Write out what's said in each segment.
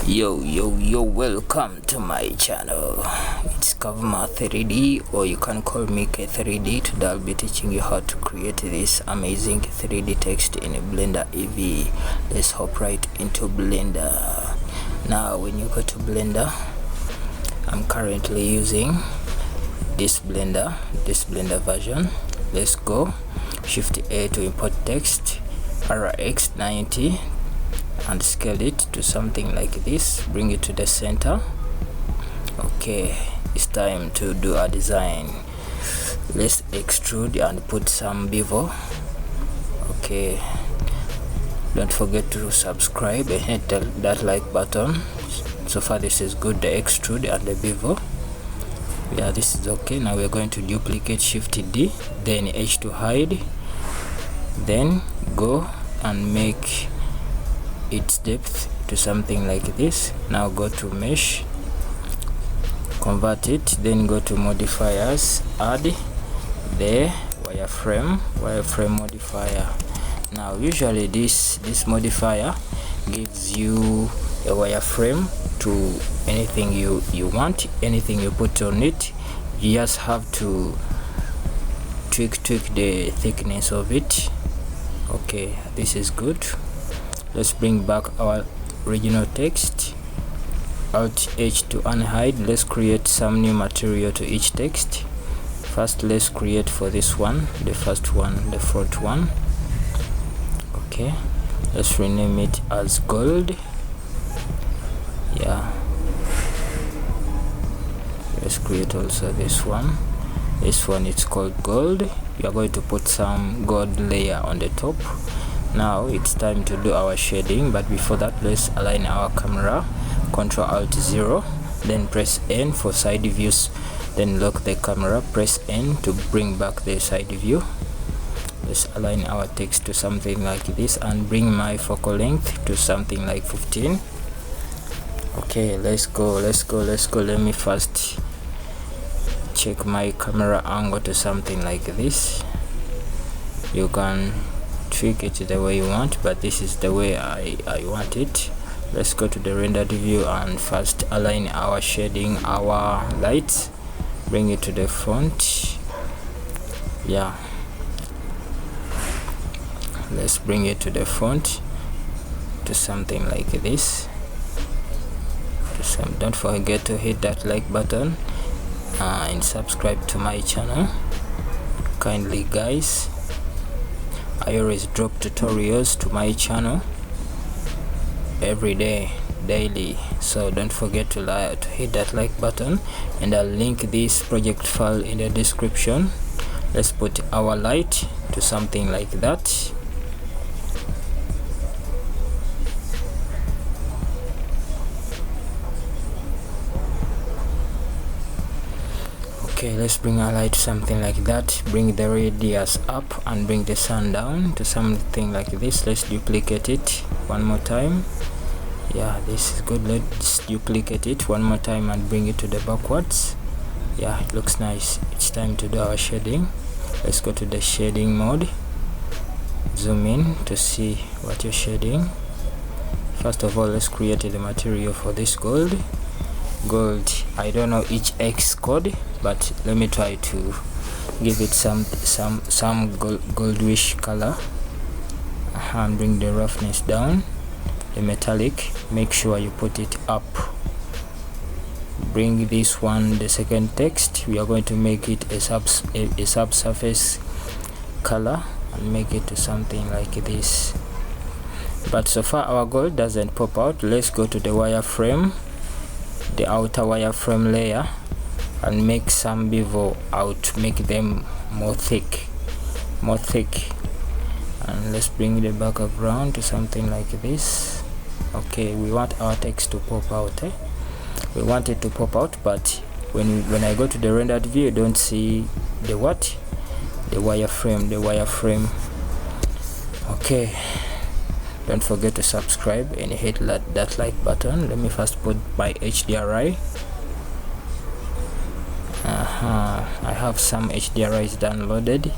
Yo, welcome to my channel. It's Kavuma 3D, or you can call me K3D. Today I'll be teaching you how to create this amazing 3D text in a Blender EV. Let's hop right into Blender. Now when you go to Blender, I'm currently using this Blender version. Let's go Shift A to import text, RX90, and scale it to something like this. Bring it to the center. Okay, it's time to do a design. Let's extrude and put some bevel. Okay, don't forget to subscribe and hit that like button. So far this is good, the extrude and the bevel. Yeah, this is okay. Now we're going to duplicate, Shift D, then H to hide, then go and make its depth to something like this. Now go to mesh, convert it, then go to modifiers, add the wireframe modifier. Now usually this modifier gives you a wireframe to anything you want, anything you put on it. You just have to tweak the thickness of it. Okay, this is good. Let's bring back our original text. Alt H to unhide. Let's create some new material to each text. First, let's create for this one, the first one, the front one. Okay, let's rename it as gold. Yeah, let's create also this one. This one is called gold. We are going to put some gold layer on the top. Now it's time to do our shading, but before that, let's align our camera. Ctrl Alt 0, then press N for side views, then lock the camera, press N to bring back the side view. Let's align our text to something like this and bring my focal length to something like 15. Okay, let's go. Let me first check my camera angle to something like this. You can tweak it the way you want, but this is the way I want it. Let's go to the rendered view and first align our shading, our lights, bring it to the front. Yeah, let's bring it to the front to something like this. Don't forget to hit that like button and subscribe to my channel kindly, guys. I always drop tutorials to my channel every day, daily, so don't forget to hit that like button, and I'll link this project file in the description. Let's put our light to something like that. Okay, let's bring our light to something like that. Bring the radius up and bring the sun down to something like this. Let's duplicate it one more time. Yeah, this is good. Let's duplicate it one more time and bring it to the backwards. Yeah, it looks nice. It's time to do our shading. Let's go to the shading mode, zoom in to see what you're shading. First of all, let's create the material for this gold. I don't know each X code, but let me try to give it some goldish color. And bring the roughness down. The metallic, make sure you put it up. Bring this one, the second text, we are going to make it a subsurface color and make it to something like this. But so far our gold doesn't pop out. Let's go to the wireframe, the outer wireframe layer, and make some bevel out, make them more thick, and let's bring the background to something like this. Okay, we want our text to pop out. We want it to pop out, but when I go to the rendered view, you don't see the wireframe. Okay, don't forget to subscribe and hit that like button. Let me first put my HDRI. I have some HDRIs downloaded,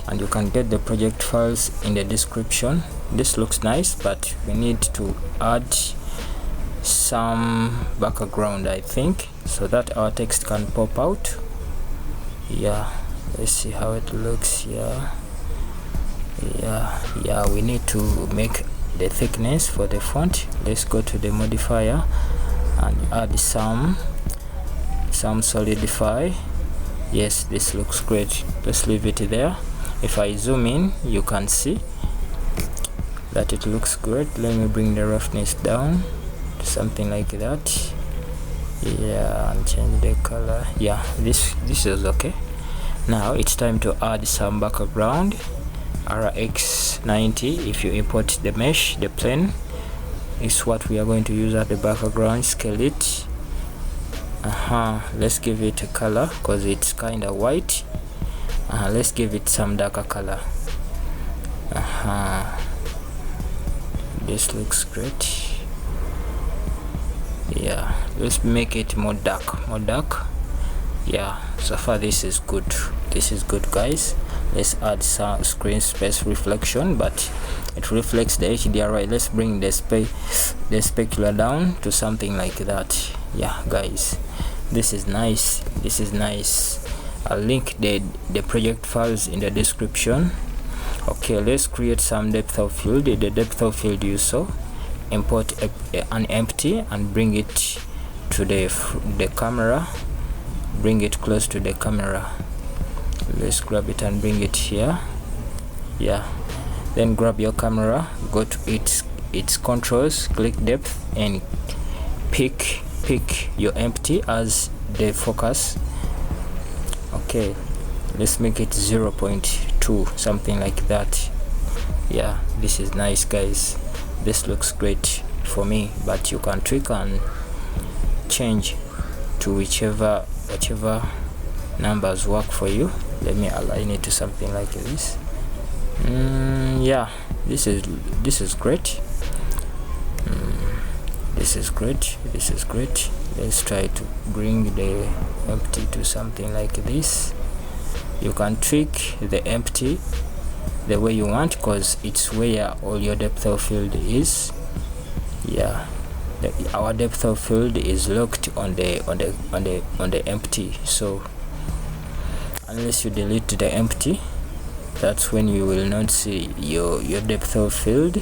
and you can get the project files in the description. This looks nice, but we need to add some background, I think, so that our text can pop out. Yeah, let's see how it looks. Yeah, we need to make the thickness for the font. Let's go to the modifier and add some solidify. Yes, this looks great. Let's leave it there. If I zoom in, you can see that it looks great. Let me bring the roughness down to something like that. Yeah, and change the color. Yeah, this is okay. Now it's time to add some background. RX90, if you import the mesh, the plane is what we are going to use as the background. Scale it. Let's give it a color because it's kind of white. Let's give it some darker color. This looks great. Yeah, let's make it more dark. Yeah, so far this is good. Guys. Let's add some screen space reflection, but it reflects the HDRI. Let's bring the specular down to something like that. Yeah, guys, this is nice. I'll link the project files in the description. Okay, let's create some depth of field. The depth of field you saw, import an empty and bring it to the camera. Bring it close to the camera. Let's grab it and bring it here. Yeah, then grab your camera, go to its controls, click depth and pick your empty as the focus. Okay, let's make it 0.2, something like that. Yeah, this is nice, guys. This looks great for me, but you can tweak and change to whichever numbers work for you. Let me align it to something like this. Yeah, this is great. This is great. Let's try to bring the empty to something like this. You can tweak the empty the way you want because it's where all your depth of field is. Yeah, our depth of field is locked on the empty, so unless you delete the empty, that's when you will not see your depth of field.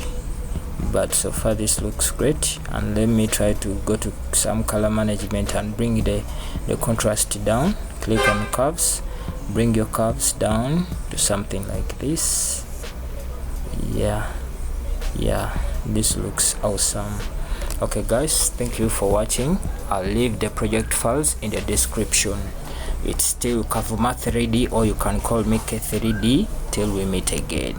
But so far this looks great. And let me try to go to some color management and bring the contrast down. Click on curves, bring your curves down to something like this. Yeah, this looks awesome. Okay guys, thank you for watching. I'll leave the project files in the description. It's still Kavuma 3D, or you can call me K3D. Till we meet again.